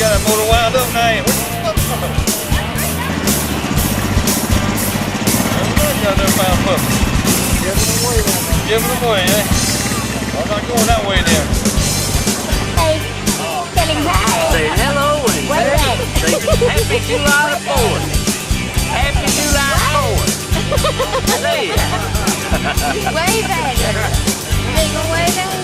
got that motor wound up now. Got that fine puppy. Giving them away, eh? I'm not going that way then. Hey, telling hi. Say hello and say Happy July 4th. Happy July 4th. Say it. Wave at her. They gonna wave at her?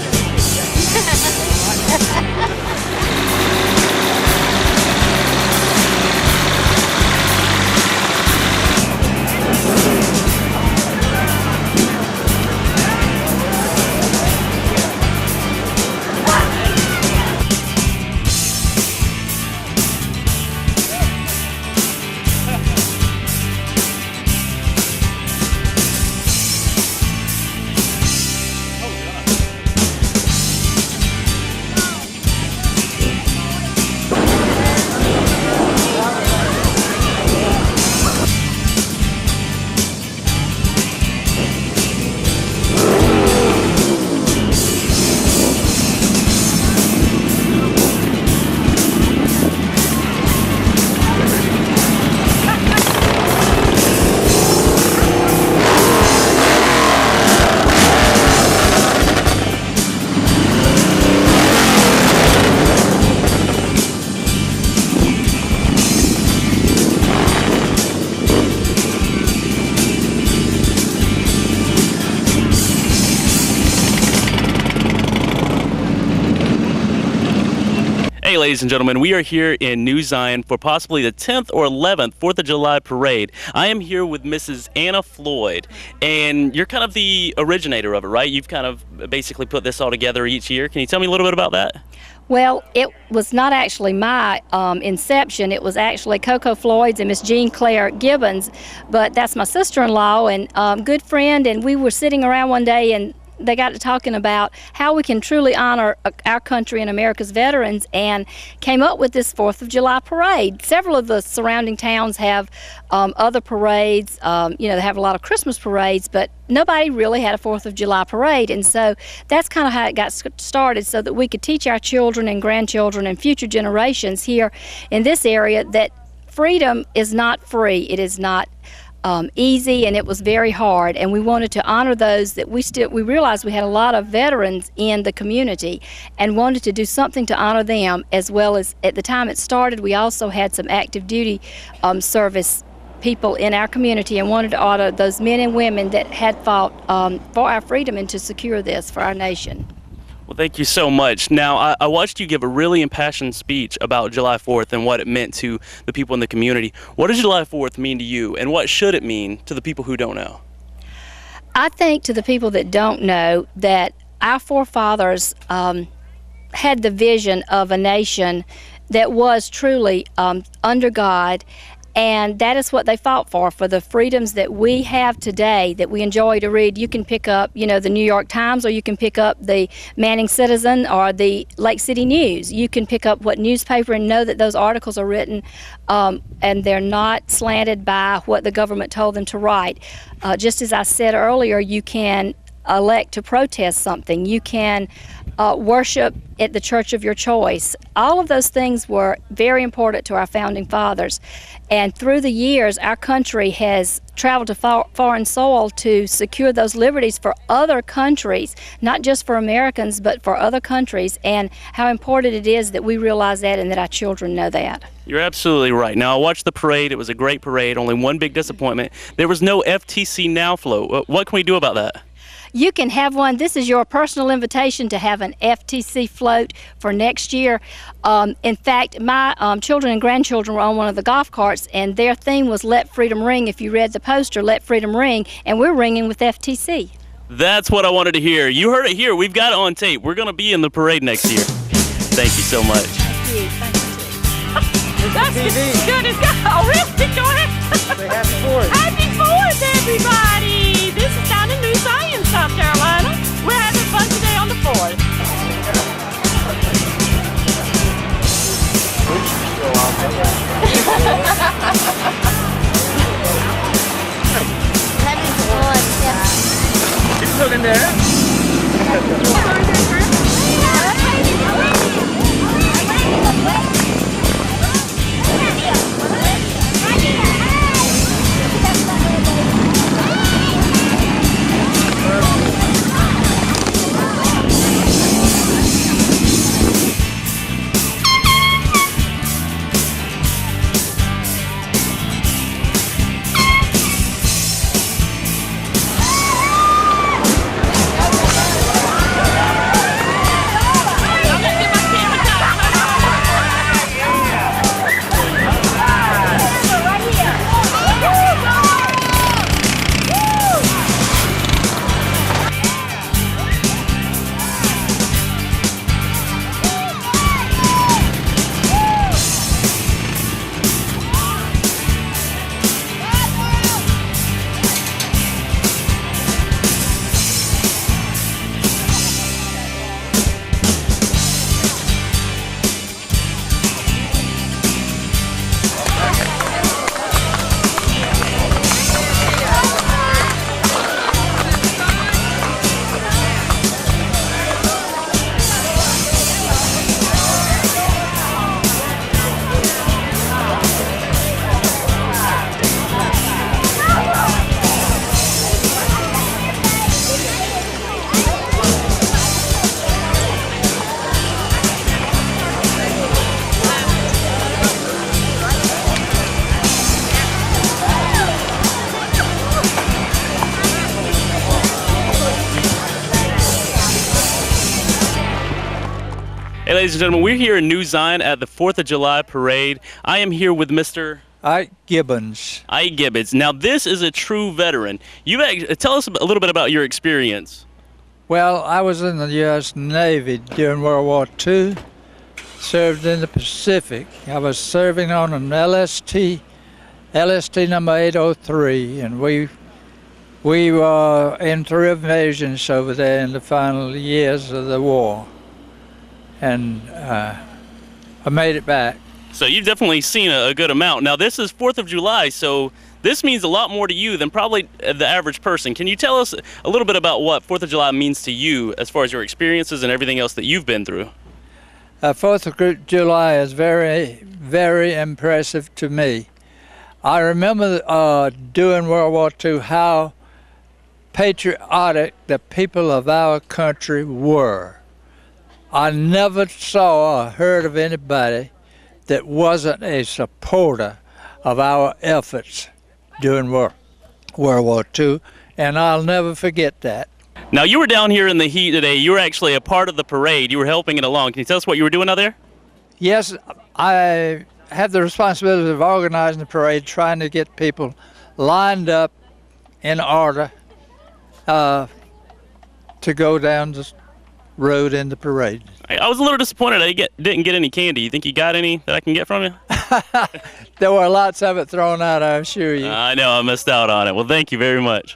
Hey, ladies and gentlemen, we are here in New Zion for possibly the 10th or 11th 4th of July parade. I am here with Mrs. Anna Floyd, and you're kind of the originator of it, right? You've kind of basically put this all together each year. Can you tell me a little bit about that? Well, it was not actually my inception. It was actually Coco Floyd's and Miss Jean Claire Gibbons, but that's my sister-in-law and good friend, and we were sitting around one day and they got to talking about how we can truly honor our country and America's veterans, and came up with this 4th of July parade. Several of the surrounding towns have other parades. You know, they have a lot of Christmas parades, but nobody really had a 4th of July parade. And so that's kind of how it got started, so that we could teach our children and grandchildren and future generations here in this area that freedom is not free. It is not easy, and it was very hard, and we wanted to honor those that we realized we had a lot of veterans in the community and wanted to do something to honor them, as well as at the time it started we also had some active duty service people in our community and wanted to honor those men and women that had fought for our freedom and to secure this for our nation. Well, thank you so much. Now, I watched you give a really impassioned speech about July 4th and what it meant to the people in the community. What does July 4th mean to you, and what should it mean to the people who don't know? I think to the people that don't know that our forefathers had the vision of a nation that was truly under God, and that is what they fought for the freedoms that we have today that we enjoy to read. You can pick up, you know, the New York Times, or you can pick up the Manning Citizen or the Lake City News. You can pick up what newspaper and know that those articles are written and they're not slanted by what the government told them to write. Just as I said earlier, you can elect to protest something. You can worship at the church of your choice. All of those things were very important to our founding fathers. And through the years, our country has traveled to foreign soil to secure those liberties for other countries, not just for Americans, but for other countries, and how important it is that we realize that and that our children know that. You're absolutely right. Now, I watched the parade. It was a great parade. Only one big disappointment. There was no FTC Now float. What can we do about that? You can have one. This is your personal invitation to have an FTC float for next year. In fact, my children and grandchildren were on one of the golf carts, and their theme was Let Freedom Ring. If you read the poster, Let Freedom Ring, and we're ringing with FTC. That's what I wanted to hear. You heard it here. We've got it on tape. We're going to be in the parade next year. Thank you so much. Thank you. Thank you. That's as good as go. Oh, really? Go ahead. Say happy 4th. Happy 4th, everybody. This is down in New Zion, South Carolina. We're having fun today on the 4th. Having fun, yeah. Keep looking there. ladies and gentlemen, we're here in New Zion at the 4th of July parade. I am here with Mr. Ike Gibbons. Ike Gibbons. Now, this is a true veteran. Tell us a little bit about your experience. Well, I was in the U.S. Navy during World War II, served in the Pacific. I was serving on an LST number 803, and we were in 3 invasions over there in the final years of the war. And I made it back. So you've definitely seen a good amount. Now, this is 4th of July, so this means a lot more to you than probably the average person. Can you tell us a little bit about what 4th of July means to you as far as your experiences and everything else that you've been through? 4th of July is very, very impressive to me. I remember during World War II how patriotic the people of our country were. I never saw or heard of anybody that wasn't a supporter of our efforts during World War II, and I'll never forget that. Now, you were down here in the heat today. You were actually a part of the parade. You were helping it along. Can you tell us what you were doing out there? Yes, I have the responsibility of organizing the parade, trying to get people lined up in order to go down the road in the parade. I was a little disappointed I didn't get any candy. You think you got any that I can get from you? There were lots of it thrown out, I assure you. I know, I missed out on it. Well, thank you very much.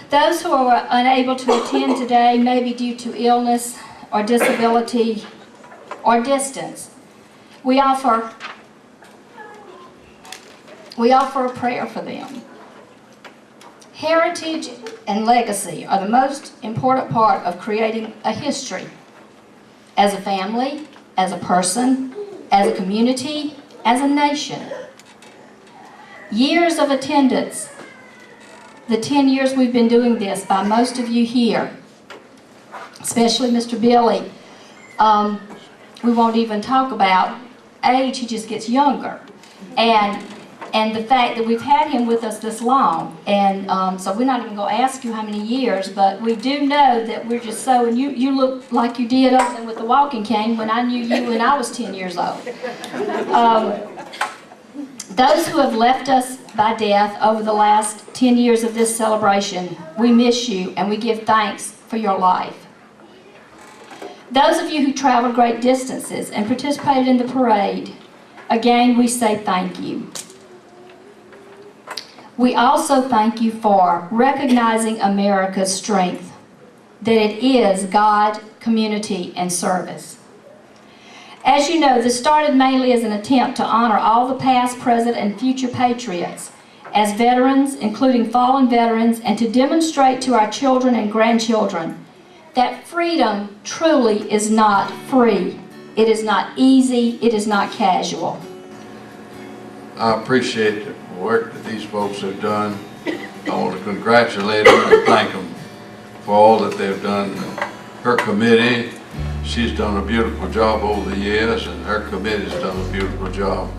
Those who are unable to attend today, maybe due to illness or disability or distance, we offer a prayer for them. Heritage and legacy are the most important part of creating a history as a family, as a person, as a community, as a nation. Years of attendance, the 10 years we've been doing this, by most of you here, especially Mr. Billy, we won't even talk about age, he just gets younger. And the fact that we've had him with us this long, and so we're not even going to ask you how many years, but we do know that we're just so, and you look like you did up with the walking cane when I knew you when I was 10 years old. Those who have left us by death over the last 10 years of this celebration, we miss you and we give thanks for your life. Those of you who traveled great distances and participated in the parade, again we say thank you. We also thank you for recognizing America's strength, that it is God, community, and service. As you know, this started mainly as an attempt to honor all the past, present, and future patriots as veterans, including fallen veterans, and to demonstrate to our children and grandchildren that freedom truly is not free. It is not easy. It is not casual. I appreciate the work that these folks have done. I want to congratulate them and thank them for all that they've done. Her committee, she's done a beautiful job over the years, and her committee's done a beautiful job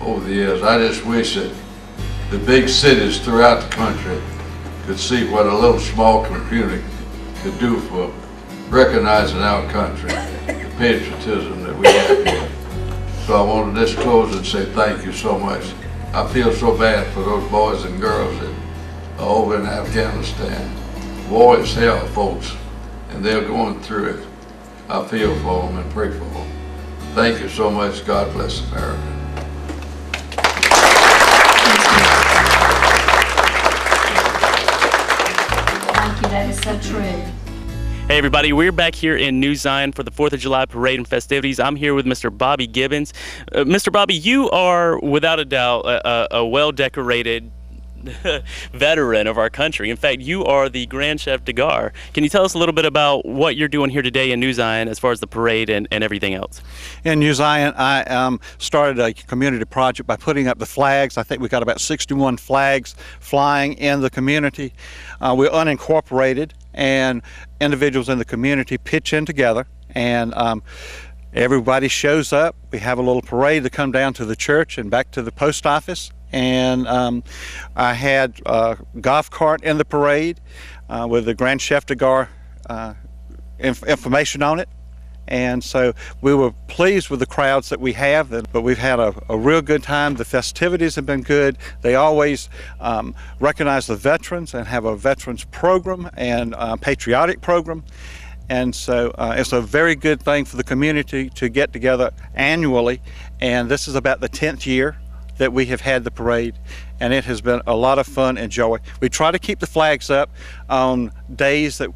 over the years. I just wish that the big cities throughout the country could see what a little small community could do for recognizing our country, the patriotism that we have here. So I want to just close and say thank you so much. I feel so bad for those boys and girls that over in Afghanistan. War is hell, folks, and they're going through it. I feel for them and pray for them. Thank you so much. God bless America. Thank you. That is so true. Hey everybody, we're back here in New Zion for the 4th of July parade and festivities. I'm here with Mr. Bobby Gibbons. Mr. Bobby, you are without a doubt a well-decorated veteran of our country. In fact, you are the Grand Chef de Gare. Can you tell us a little bit about what you're doing here today in New Zion as far as the parade and everything else? In New Zion, I started a community project by putting up the flags. I think we got about 61 flags flying in the community. We're unincorporated, and individuals in the community pitch in together, and everybody shows up. We have a little parade to come down to the church and back to the post office. And I had a golf cart in the parade with the Grand Chef de Gare information on it. And so we were pleased with the crowds that we have, but we've had a real good time. The festivities have been good. They always recognize the veterans and have a veterans program and patriotic program. And so it's a very good thing for the community to get together annually. And this is about the 10th year that we have had the parade, and it has been a lot of fun and joy. We try to keep the flags up on days that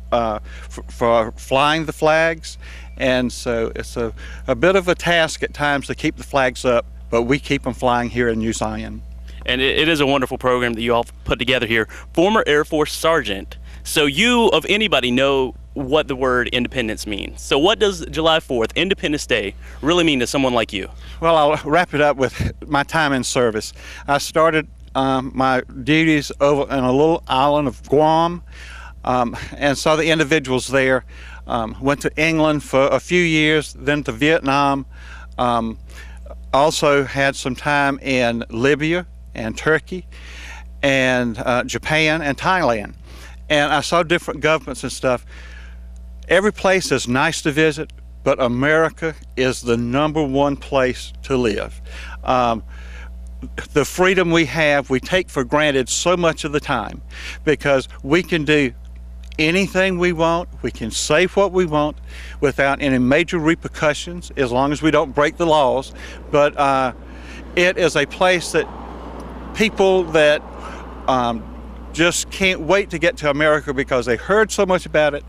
for flying the flags, and so it's a bit of a task at times to keep the flags up, but we keep them flying here in New Zion. And it is a wonderful program that you all put together here. Former Air Force Sergeant, so you of anybody know what the word independence means. So what does July 4th, Independence Day, really mean to someone like you? Well, I'll wrap it up with my time in service. I started my duties over in a little island of Guam, and saw the individuals there. Went to England for a few years, then to Vietnam. Also had some time in Libya and Turkey and Japan and Thailand. And I saw different governments and stuff. Every place is nice to visit, but America is the #1 place to live. The freedom we have, we take for granted so much of the time, because we can do anything we want, we can say what we want without any major repercussions, as long as we don't break the laws. But it is a place that people that just can't wait to get to America because they heard so much about it,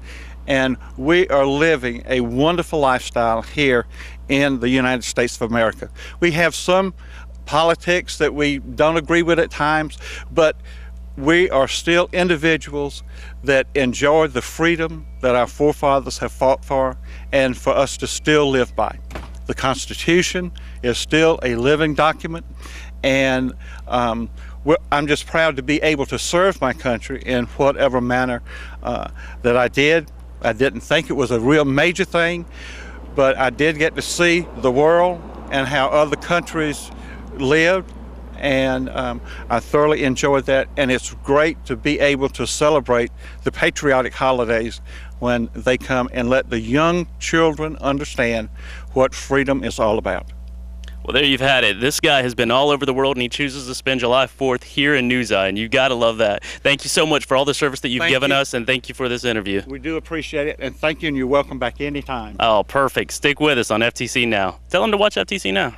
and we are living a wonderful lifestyle here in the United States of America. We have some politics that we don't agree with at times, but we are still individuals that enjoy the freedom that our forefathers have fought for, and for us to still live by. The Constitution is still a living document, and I'm just proud to be able to serve my country in whatever manner that I did. I didn't think it was a real major thing, but I did get to see the world and how other countries lived, and I thoroughly enjoyed that. And it's great to be able to celebrate the patriotic holidays when they come and let the young children understand what freedom is all about. Well, there you've had it. This guy has been all over the world, and he chooses to spend July 4th here in New Zion. You got to love that. Thank you so much for all the service that you've given us, and thank you for this interview. We do appreciate it, and thank you, and you're welcome back anytime. Oh, perfect. Stick with us on FTC Now. Tell them to watch FTC Now.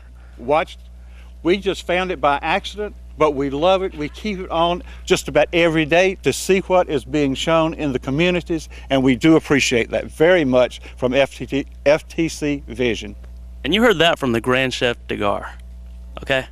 We just found it by accident, but we love it. We keep it on just about every day to see what is being shown in the communities, and we do appreciate that very much from FTC Vision. And you heard that from the Grand Chef de Gare, okay?